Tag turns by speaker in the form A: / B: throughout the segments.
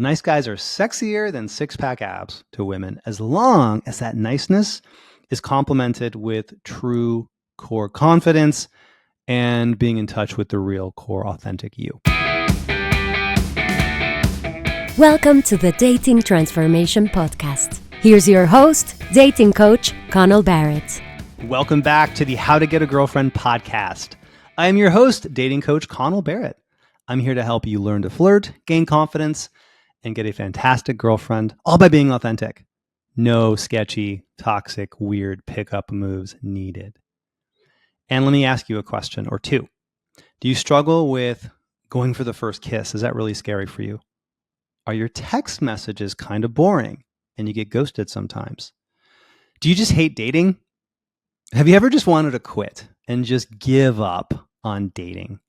A: Nice guys are sexier than six-pack abs to women as long as that niceness is complemented with true core confidence and being in touch with the real core authentic you.
B: Welcome to the Dating Transformation Podcast. Here's your host, dating coach Connell Barrett.
A: Welcome back to the How to Get a Girlfriend podcast. I am your host, dating coach Connell Barrett. I'm here to help you learn to flirt, gain confidence, and get a fantastic girlfriend, all by being authentic. No sketchy, toxic, weird pickup moves needed. And let me ask you a question or two. Do you struggle with going for the first kiss? Is that really scary for you? Are your text messages kind of boring and you get ghosted sometimes? Do you just hate dating? Have you ever just wanted to quit and just give up on dating?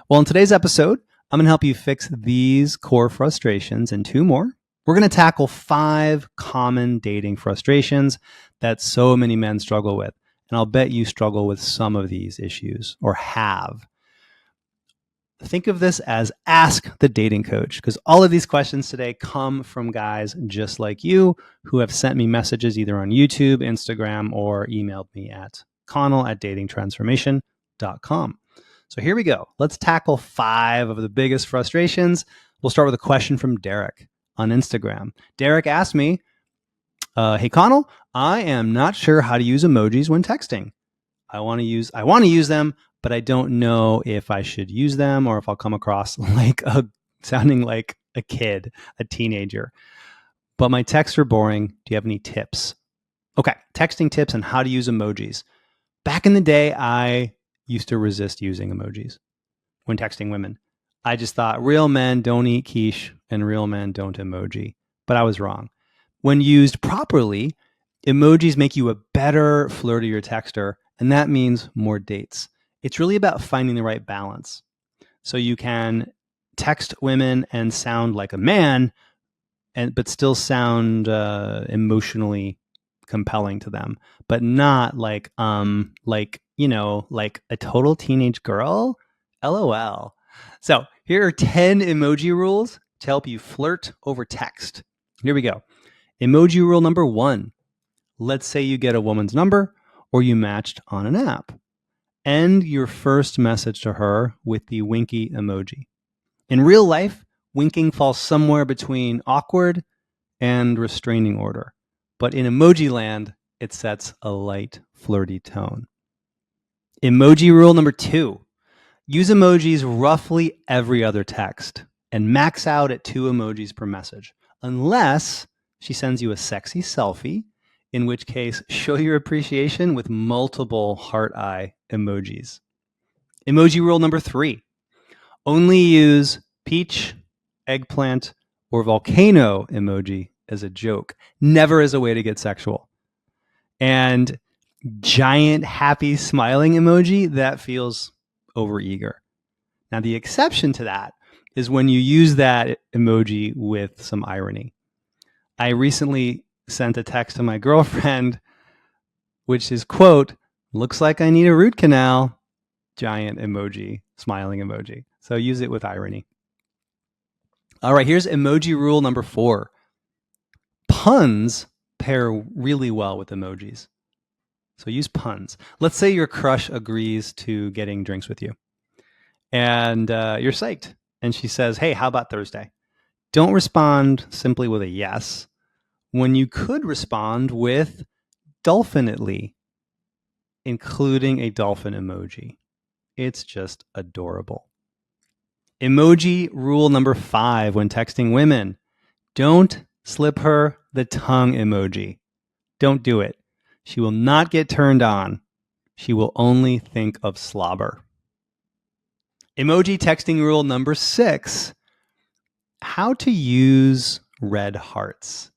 A: Well, in today's episode, I'm going to help you fix these core frustrations and two more. We're going to tackle 5 common dating frustrations that so many men struggle with. And I'll bet you struggle with some of these issues or have. Think of this as Ask the Dating Coach, because all of these questions today come from guys just like you who have sent me messages either on YouTube, Instagram, or emailed me at connell@datingtransformation.com. So here we go. Let's tackle 5 of the biggest frustrations. We'll start with a question from Derek on Instagram. Derek asked me, hey Connell, I am not sure how to use emojis when texting. I want to use them, but I don't know if I should use them or if I'll come across sounding like a kid, a teenager. But my texts are boring. Do you have any tips? Okay, texting tips on how to use emojis. Back in the day, I used to resist using emojis when texting women. I just thought real men don't eat quiche and real men don't emoji. But I was wrong. When used properly, emojis make you a better flirtier texter, and that means more dates. It's really about finding the right balance. So you can text women and sound like a man, but still sound emotionally compelling to them, but not like a total teenage girl. LOL. So here are 10 emoji rules to help you flirt over text. Here we go. Emoji rule number 1. Let's say you get a woman's number or you matched on an app. End your first message to her with the winky emoji. In real life, winking falls somewhere between awkward and restraining order. But in emoji land, it sets a light, flirty tone. Emoji rule number 2. Use emojis roughly every other text and max out at 2 emojis per message, unless she sends you a sexy selfie, in which case show your appreciation with multiple heart eye emojis. Emoji rule number 3. Only use peach, eggplant, or volcano emoji as a joke, never as a way to get sexual. And giant happy smiling emoji, that feels overeager. Now the exception to that is when you use that emoji with some irony. I recently sent a text to my girlfriend, which is, quote, looks like I need a root canal, giant emoji, smiling emoji. So use it with irony. All right, here's emoji rule number 4. Puns pair really well with emojis. So use puns. Let's say your crush agrees to getting drinks with you and you're psyched. And she says, hey, how about Thursday? Don't respond simply with a yes, when you could respond with dolphinately, including a dolphin emoji. It's just adorable. Emoji rule number 5 when texting women. Don't slip her the tongue emoji. Don't do it. She will not get turned on. She will only think of slobber. Emoji texting rule number 6. How to use red hearts.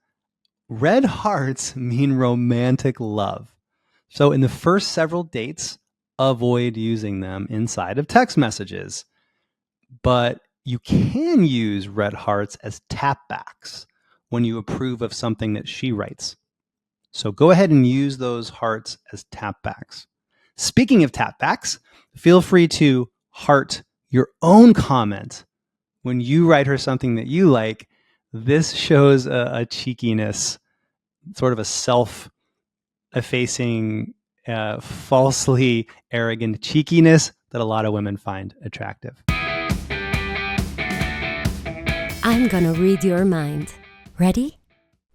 A: Red hearts mean romantic love. So in the first several dates, avoid using them inside of text messages. But you can use red hearts as tapbacks when you approve of something that she writes. So go ahead and use those hearts as tapbacks. Speaking of tapbacks, feel free to heart your own comment when you write her something that you like. This shows a cheekiness, sort of a self-effacing, falsely arrogant cheekiness that a lot of women find attractive.
B: I'm gonna read your mind. Ready?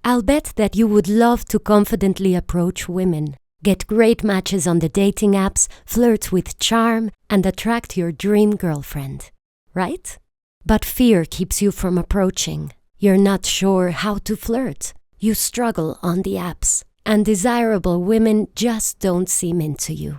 B: I'll bet that you would love to confidently approach women, get great matches on the dating apps, flirt with charm, and attract your dream girlfriend. Right? But fear keeps you from approaching. You're not sure how to flirt. You struggle on the apps, and desirable women just don't seem into you.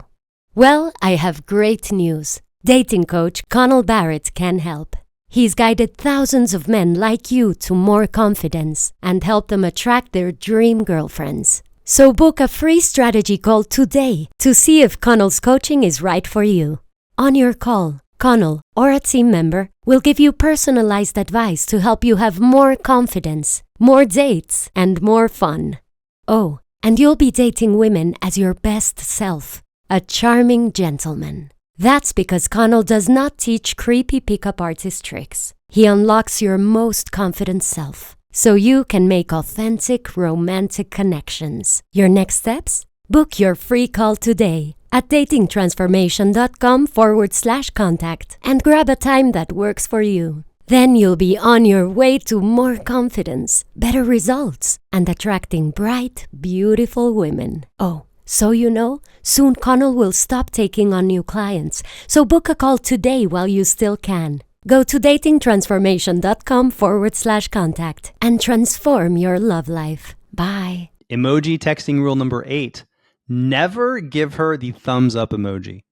B: Well, I have great news. Dating coach Connell Barrett can help. He's guided thousands of men like you to more confidence and helped them attract their dream girlfriends. So book a free strategy call today to see if Connell's coaching is right for you. On your call, Connell or a team member will give you personalized advice to help you have more confidence, more dates, and more fun. Oh, and you'll be dating women as your best self, a charming gentleman. That's because Connell does not teach creepy pickup artist tricks. He unlocks your most confident self, so you can make authentic, romantic connections. Your next steps? Book your free call today at datingtransformation.com/contact and grab a time that works for you. Then you'll be on your way to more confidence, better results, and attracting bright, beautiful women. Oh, so you know, soon Connell will stop taking on new clients, so book a call today while you still can. Go to datingtransformation.com/contact and transform your love life. Bye.
A: Emoji texting rule number 8. Never give her the thumbs up emoji.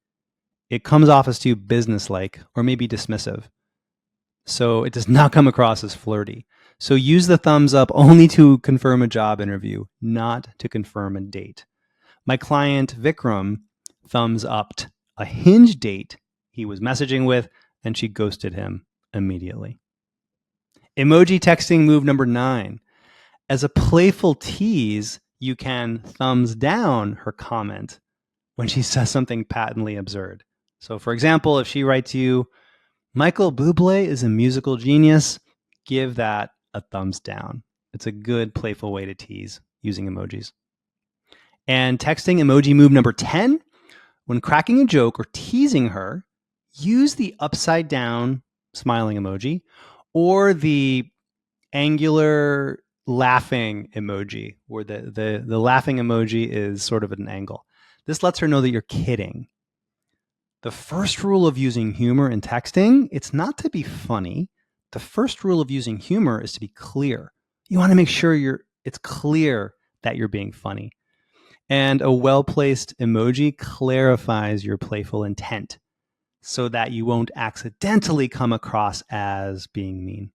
A: It comes off as too businesslike or maybe dismissive. So it does not come across as flirty. So use the thumbs up only to confirm a job interview, not to confirm a date. My client Vikram thumbs upped a Hinge date he was messaging with, and she ghosted him immediately. Emoji texting move number 9. As a playful tease, you can thumbs down her comment when she says something patently absurd. So for example, if she writes you, Michael Bublé is a musical genius, give that a thumbs down. It's a good playful way to tease using emojis. And texting emoji move number 10, when cracking a joke or teasing her, use the upside down smiling emoji or the angular laughing emoji, where the laughing emoji is sort of at an angle. This lets her know that you're kidding. The first rule of using humor in texting, it's not to be funny. The first rule of using humor is to be clear. You want to make sure it's clear that you're being funny. And a well-placed emoji clarifies your playful intent so that you won't accidentally come across as being mean.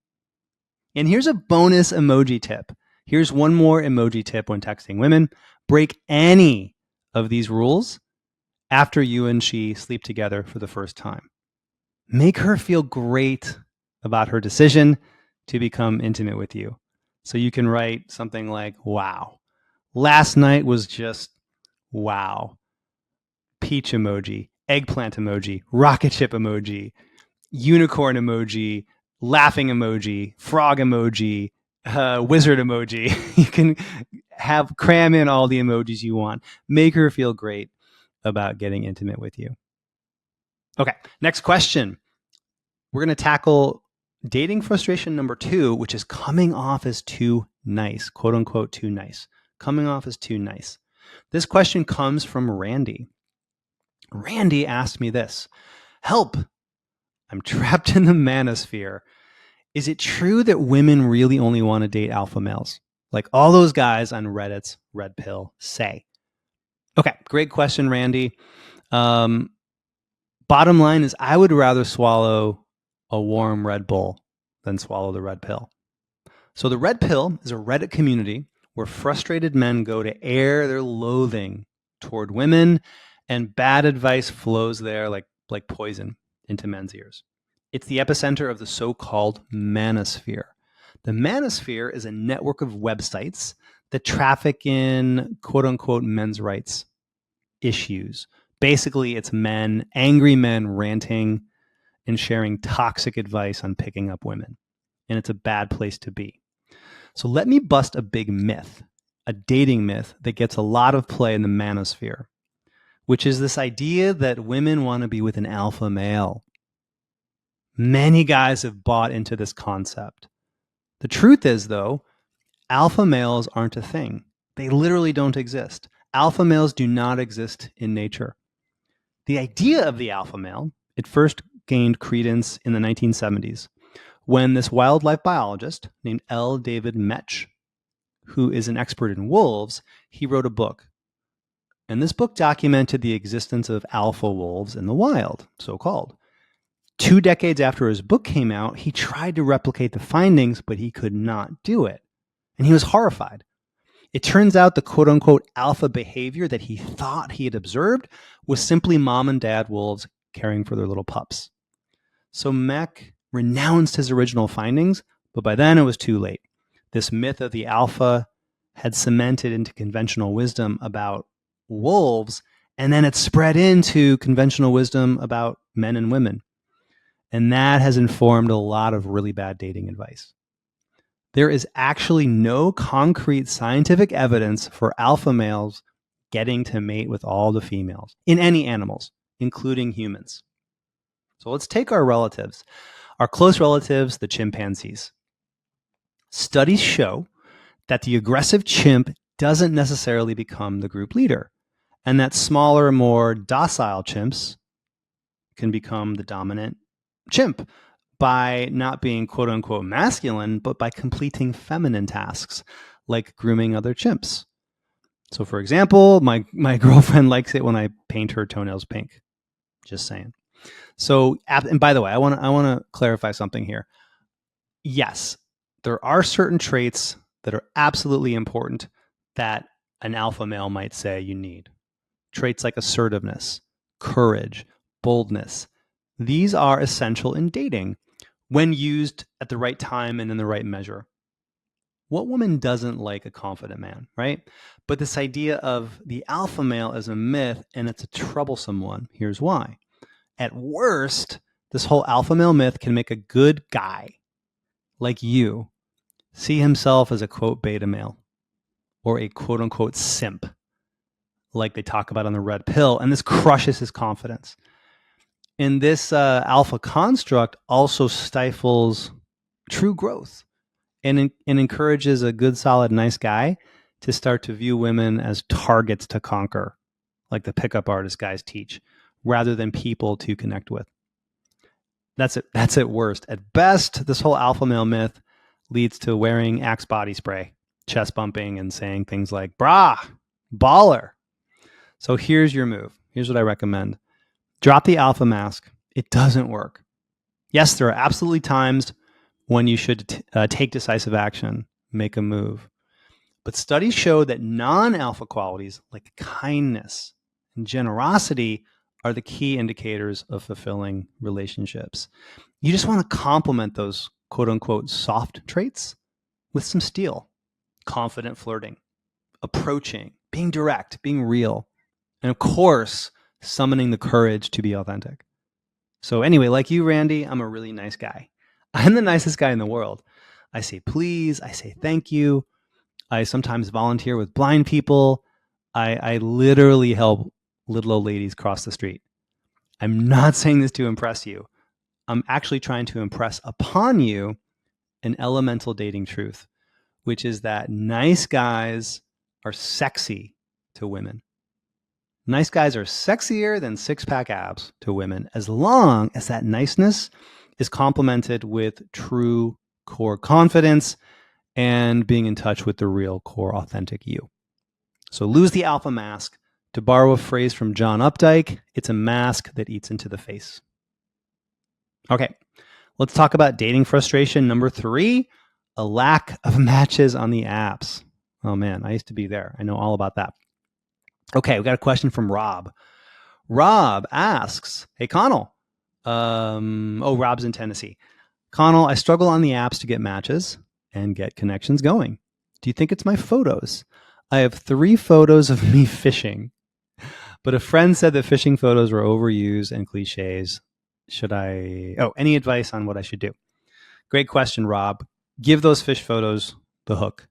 A: And here's a bonus emoji tip. Here's one more emoji tip when texting women. Break any of these rules after you and she sleep together for the first time. Make her feel great about her decision to become intimate with you. So you can write something like, wow, last night was just wow. Peach emoji, eggplant emoji, rocket ship emoji, unicorn emoji, laughing emoji, frog emoji, wizard emoji. You can cram in all the emojis you want. Make her feel great about getting intimate with you. Okay, next question. We're going to tackle dating frustration number 2, which is coming off as too nice, quote unquote, too nice. Coming off as too nice. This question comes from Randy. Randy asked me this. Help! I'm trapped in the manosphere. Is it true that women really only want to date alpha males? Like all those guys on Reddit's Red Pill say. Okay, great question, Randy. Bottom line is I would rather swallow a warm Red Bull than swallow the red pill. So the Red Pill is a Reddit community where frustrated men go to air their loathing toward women, and bad advice flows there like poison into men's ears. It's the epicenter of the so-called manosphere. The manosphere is a network of websites that traffic in quote-unquote men's rights issues. Basically, it's angry men ranting and sharing toxic advice on picking up women. And it's a bad place to be. So let me bust a big myth, a dating myth that gets a lot of play in the manosphere, which is this idea that women want to be with an alpha male. Many guys have bought into this concept. The truth is, though, alpha males aren't a thing. They literally don't exist. Alpha males do not exist in nature. The idea of the alpha male, it first gained credence in the 1970s when this wildlife biologist named L. David Metch, who is an expert in wolves, he wrote a book. And this book documented the existence of alpha wolves in the wild, so-called. 2 decades after his book came out, he tried to replicate the findings, but he could not do it. And he was horrified. It turns out the quote-unquote alpha behavior that he thought he had observed was simply mom and dad wolves caring for their little pups. So Metch renounced his original findings, but by then it was too late. This myth of the alpha had cemented into conventional wisdom about wolves, and then it spread into conventional wisdom about men and women. And that has informed a lot of really bad dating advice. There is actually no concrete scientific evidence for alpha males getting to mate with all the females in any animals, including humans. So let's take our relatives, our close relatives, the chimpanzees. Studies show that the aggressive chimp doesn't necessarily become the group leader, and that smaller, more docile chimps can become the dominant chimp by not being quote unquote masculine, but by completing feminine tasks like grooming other chimps. So for example, my girlfriend likes it when I paint her toenails pink. Just saying. So, and by the way, I want to clarify something here. Yes, there are certain traits that are absolutely important that an alpha male might say you need. Traits like assertiveness, courage, boldness. These are essential in dating when used at the right time and in the right measure. What woman doesn't like a confident man, right? But this idea of the alpha male is a myth, and it's a troublesome one. Here's why. At worst, this whole alpha male myth can make a good guy like you see himself as a quote beta male or a quote unquote simp, like they talk about on the red pill, and this crushes his confidence. And this alpha construct also stifles true growth and encourages a good, solid, nice guy to start to view women as targets to conquer, like the pickup artist guys teach, rather than people to connect with. That's at worst. At best, this whole alpha male myth leads to wearing Axe body spray, chest bumping, and saying things like, brah, baller. So here's your move. Here's what I recommend. Drop the alpha mask. It doesn't work. Yes, there are absolutely times when you should take decisive action, make a move. But studies show that non-alpha qualities like kindness and generosity are the key indicators of fulfilling relationships. You just want to complement those quote unquote soft traits with some steel, confident flirting, approaching, being direct, being real, and of course, summoning the courage to be authentic. So anyway, like you, Randy, I'm a really nice guy. I'm the nicest guy in the world. I say please, I say thank you. I sometimes volunteer with blind people. I literally help little old ladies cross the street. I'm not saying this to impress you. I'm actually trying to impress upon you an elemental dating truth, which is that nice guys are sexy to women. Nice guys are sexier than six-pack abs to women, as long as that niceness is complemented with true core confidence and being in touch with the real core authentic you. So lose the alpha mask. To borrow a phrase from John Updike, it's a mask that eats into the face. Okay, let's talk about dating frustration number 3, a lack of matches on the apps. Oh man, I used to be there. I know all about that. Okay, we got a question from Rob. Rob asks, hey, Connell. Rob's in Tennessee. Connell, I struggle on the apps to get matches and get connections going. Do you think it's my photos? I have 3 photos of me fishing, but a friend said that fishing photos were overused and cliches. Any advice on what I should do? Great question, Rob. Give those fish photos the hook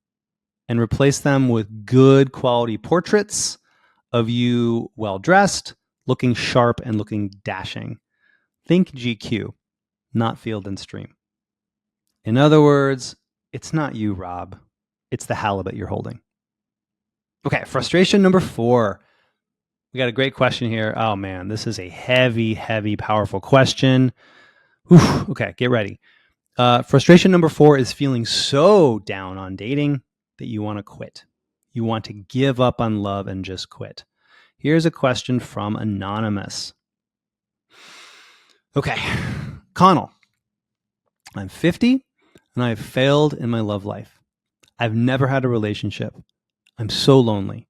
A: and replace them with good quality portraits of you well-dressed, looking sharp, and looking dashing. Think GQ, not Field and Stream. In other words, it's not you, Rob. It's the halibut you're holding. Okay, frustration number 4. We got a great question here. Oh man, this is a heavy, heavy, powerful question. Whew. Okay, get ready. Frustration number 4 is feeling so down on dating that you want to quit. You want to give up on love and just quit. Here's a question from Anonymous. Okay, Connell, I'm 50 and I have failed in my love life. I've never had a relationship. I'm so lonely.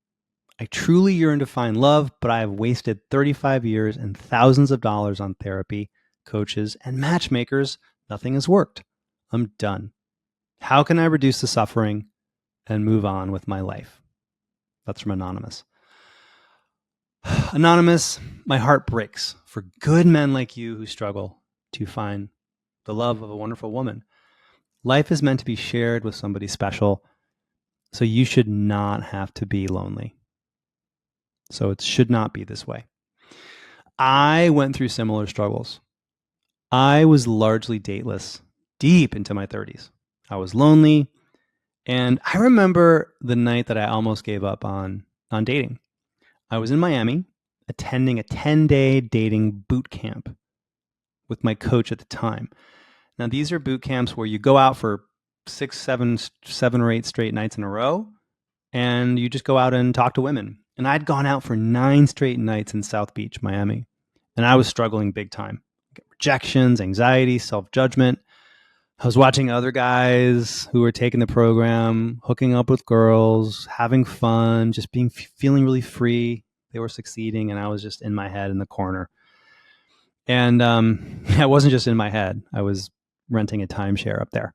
A: I truly yearn to find love, but I have wasted 35 years and thousands of dollars on therapy, coaches, and matchmakers. Nothing has worked. I'm done. How can I reduce the suffering and move on with my life? That's from Anonymous. Anonymous, my heart breaks for good men like you who struggle to find the love of a wonderful woman. Life is meant to be shared with somebody special, so you should not have to be lonely. So it should not be this way. I went through similar struggles. I was largely dateless deep into my 30s. I was lonely, and I remember the night that I almost gave up on dating. I was in Miami attending a 10-day dating boot camp with my coach at the time. Now, these are boot camps where you go out for 7 or 8 straight nights in a row, and you just go out and talk to women. And I'd gone out for 9 straight nights in South Beach, Miami, and I was struggling big time. Rejections, anxiety, self-judgment. I was watching other guys who were taking the program, hooking up with girls, having fun, just feeling really free. They were succeeding, and I was just in my head in the corner. And I wasn't just in my head. I was renting a timeshare up there.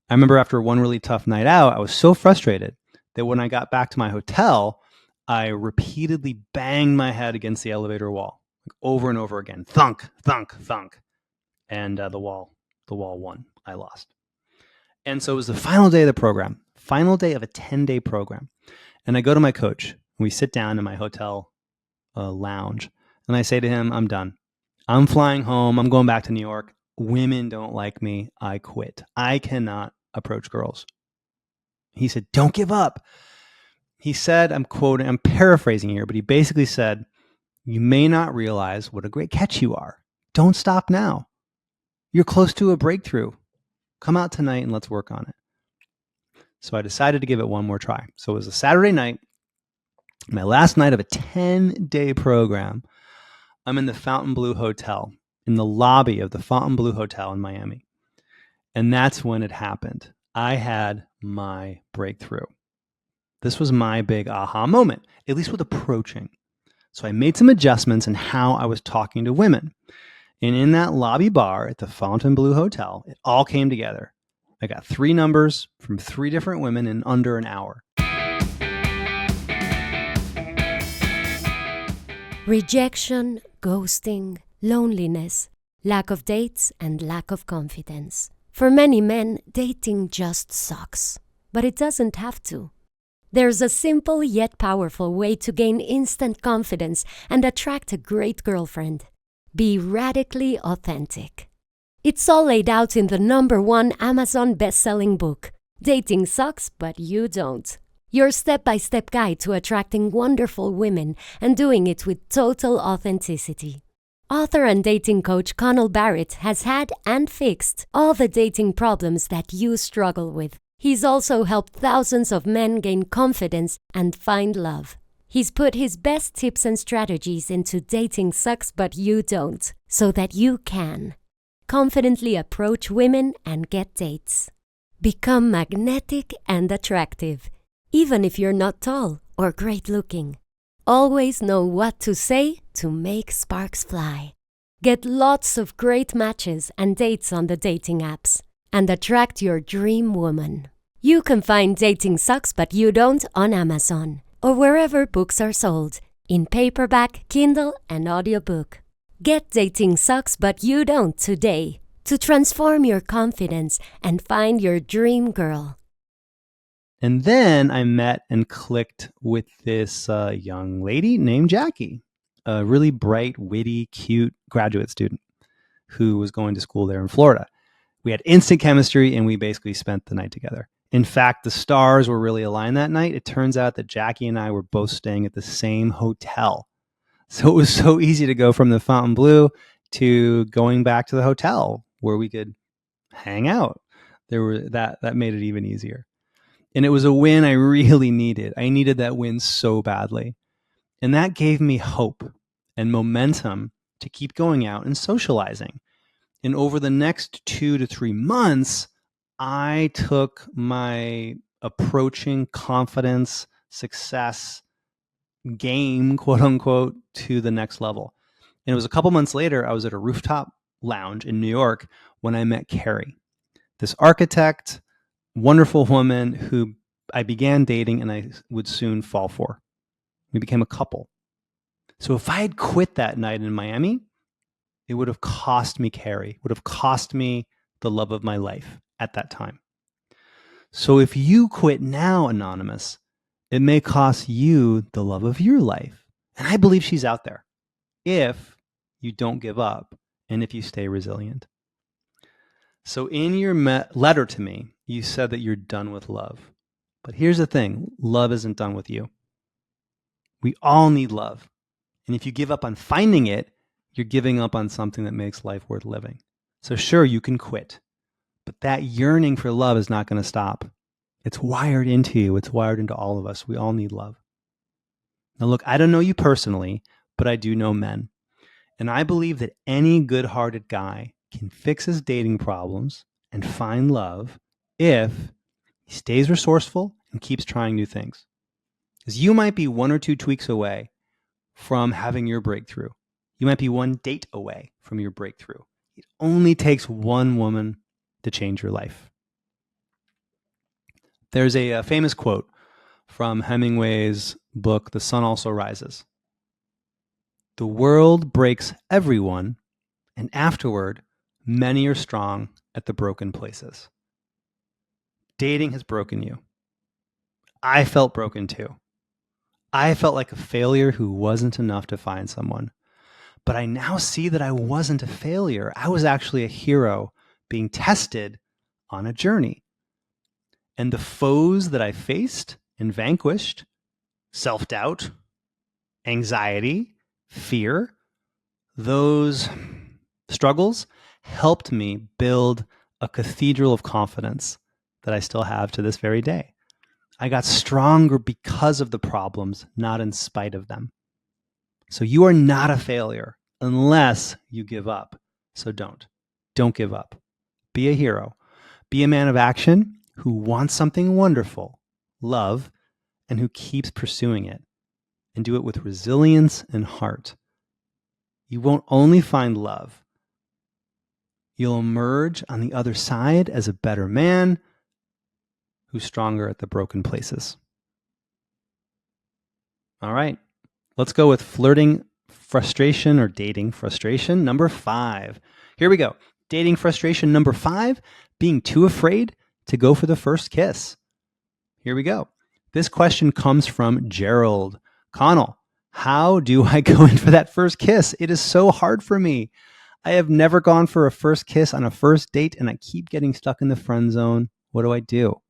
A: I remember after one really tough night out, I was so frustrated that when I got back to my hotel, I repeatedly banged my head against the elevator wall, like over and over again. Thunk, thunk, thunk. And the wall won. I lost. And so it was the final day of the program, final day of a 10-day program. And I go to my coach, and we sit down in my hotel lounge, and I say to him, I'm done. I'm flying home. I'm going back to New York. Women don't like me. I quit. I cannot approach girls. He said, don't give up. He said, I'm paraphrasing here, but he basically said, you may not realize what a great catch you are. Don't stop now. You're close to a breakthrough. Come out tonight and let's work on it. So I decided to give it one more try. So it was a Saturday night, my last night of a 10-day program. I'm in the Fontainebleau Hotel, in the lobby of the Fontainebleau Hotel in Miami. And that's when it happened. I had my breakthrough. This was my big aha moment, at least with approaching. So I made some adjustments in how I was talking to women. And in that lobby bar at the Fontainebleau Hotel, it all came together. I got 3 numbers from 3 different women in under an hour.
B: Rejection, ghosting, loneliness, lack of dates, and lack of confidence. For many men, dating just sucks. But it doesn't have to. There's a simple yet powerful way to gain instant confidence and attract a great girlfriend. Be radically authentic. It's all laid out in the #1 Amazon best-selling book, Dating Sucks, But You Don't. Your step-by-step guide to attracting wonderful women and doing it with total authenticity. Author and dating coach Connell Barrett has had and fixed all the dating problems that you struggle with. He's also helped thousands of men gain confidence and find love. He's put his best tips and strategies into Dating Sucks But You Don't, so that you can confidently approach women and get dates. Become magnetic and attractive, even if you're not tall or great looking. Always know what to say to make sparks fly. Get lots of great matches and dates on the dating apps, and attract your dream woman. You can find Dating Sucks But You Don't on Amazon, or wherever books are sold, in paperback, Kindle, and audiobook. Get Dating Sucks But You Don't today to transform your confidence and find your dream girl.
A: And then I met and clicked with this young lady named Jackie, a really bright, witty, cute graduate student who was going to school there in Florida. We had instant chemistry and we basically spent the night together. In fact, the stars were really aligned that night. It turns out that Jackie and I were both staying at the same hotel. So it was so easy to go from the Fontainebleau to going back to the hotel where we could hang out. That made it even easier. And it was a win I really needed. I needed that win so badly. And that gave me hope and momentum to keep going out and socializing. And over the next 2 to 3 months, I took my approaching confidence, success game, quote unquote, to the next level. And it was a couple months later, I was at a rooftop lounge in New York when I met Carrie, this architect, wonderful woman who I began dating and I would soon fall for. We became a couple. So if I had quit that night in Miami, it would have cost me Carrie, would have cost me the love of my life at that time. So if you quit now, Anonymous, it may cost you the love of your life. And I believe she's out there if you don't give up and if you stay resilient. So in your letter to me, you said that you're done with love. But here's the thing, love isn't done with you. We all need love. And if you give up on finding it, you're giving up on something that makes life worth living. So sure, you can quit, but that yearning for love is not going to stop. It's wired into you. It's wired into all of us. We all need love. Now look, I don't know you personally, but I do know men. And I believe that any good-hearted guy can fix his dating problems and find love if he stays resourceful and keeps trying new things. Because you might be 1 or 2 tweaks away from having your breakthrough. You might be 1 date away from your breakthrough. It only takes 1 woman to change your life. There's a famous quote from Hemingway's book, The Sun Also Rises. The world breaks everyone, and afterward, many are strong at the broken places. Dating has broken you. I felt broken too. I felt like a failure who wasn't enough to find someone. But I now see that I wasn't a failure. I was actually a hero being tested on a journey. And the foes that I faced and vanquished, self-doubt, anxiety, fear, those struggles helped me build a cathedral of confidence that I still have to this very day. I got stronger because of the problems, not in spite of them. So you are not a failure unless you give up. So don't give up. Be a hero. Be a man of action who wants something wonderful, love, and who keeps pursuing it, and do it with resilience and heart. You won't only find love. You'll emerge on the other side as a better man who's stronger at the broken places. All right, let's go with flirting frustration or dating frustration number 5. Here we go. Dating frustration number 5, being too afraid to go for the first kiss. Here we go. This question comes from Gerald. Connell, how do I go in for that first kiss? It is so hard for me. I have never gone for a first kiss on a first date and I keep getting stuck in the friend zone. What do I do?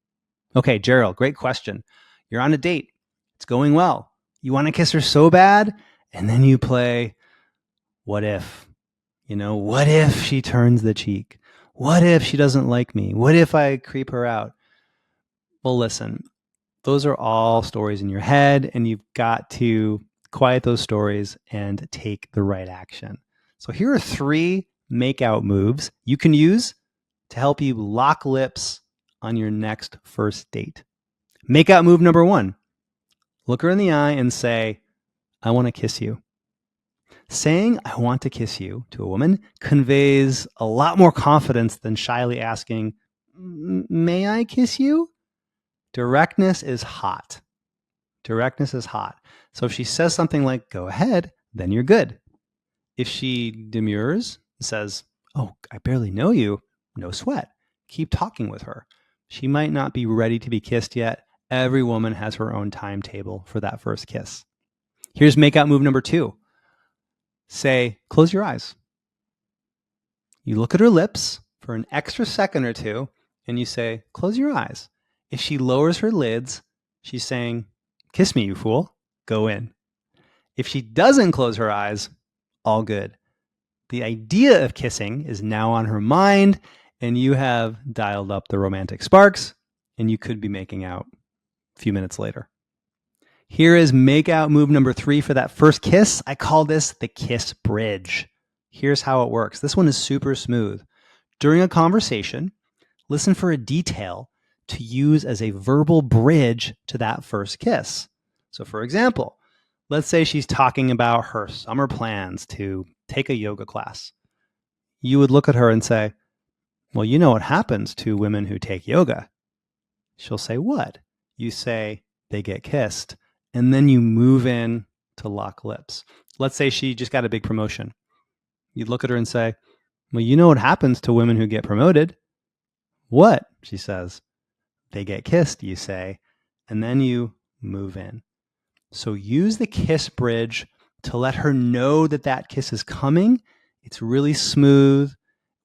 A: Okay, Gerald, great question. You're on a date. It's going well. You want to kiss her so bad, and then you play, what if? What if she turns the cheek? What if she doesn't like me? What if I creep her out? Well, listen, those are all stories in your head, and you've got to quiet those stories and take the right action. So here are 3 make-out moves you can use to help you lock lips on your next first date. Make-out move number 1. Look her in the eye and say, I want to kiss you. Saying I want to kiss you to a woman conveys a lot more confidence than shyly asking, may I kiss you? Directness is hot. Directness is hot. So if she says something like, go ahead, then you're good. If she demurs, says, oh, I barely know you, no sweat. Keep talking with her. She might not be ready to be kissed yet. Every woman has her own timetable for that first kiss. Here's makeout move number 2. Say, close your eyes. You look at her lips for an extra second or two, and you say, close your eyes. If she lowers her lids, she's saying, kiss me, you fool. Go in. If she doesn't close her eyes, all good. The idea of kissing is now on her mind, and you have dialed up the romantic sparks, and you could be making out a few minutes later. Here is makeout move number 3 for that first kiss. I call this the kiss bridge. Here's how it works. This one is super smooth. During a conversation, listen for a detail to use as a verbal bridge to that first kiss. So for example, let's say she's talking about her summer plans to take a yoga class. You would look at her and say, well, you know what happens to women who take yoga. She'll say, what? You say, they get kissed. And then you move in to lock lips. Let's say she just got a big promotion. You look at her and say, well, you know what happens to women who get promoted. What? She says, they get kissed, you say, and then you move in. So use the kiss bridge to let her know that that kiss is coming. It's really smooth.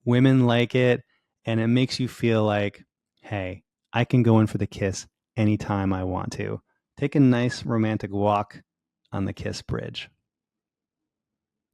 A: Women like it. And it makes you feel like, hey, I can go in for the kiss anytime I want to. Take a nice romantic walk on the kiss bridge.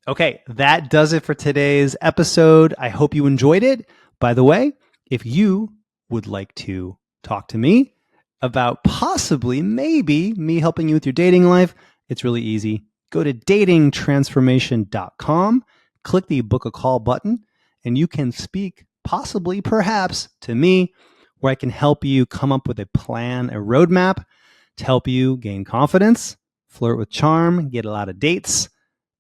A: Okay, that does it for today's episode. I hope you enjoyed it. By the way, if you would like to talk to me about possibly, maybe me helping you with your dating life, it's really easy. Go to datingtransformation.com, click the book a call button, and you can speak possibly, perhaps, to me, where I can help you come up with a plan, a roadmap to help you gain confidence, flirt with charm, get a lot of dates,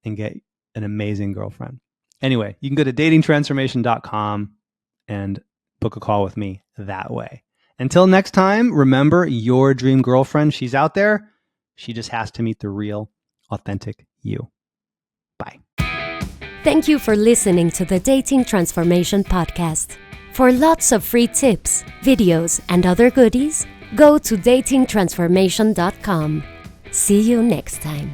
A: and get an amazing girlfriend. Anyway, you can go to datingtransformation.com and book a call with me that way. Until next time, remember your dream girlfriend. She's out there. She just has to meet the real, authentic you. Bye.
B: Thank you for listening to the Dating Transformation Podcast. For lots of free tips, videos, and other goodies, go to datingtransformation.com. See you next time.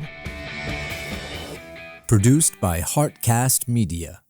C: Produced by Heartcast Media.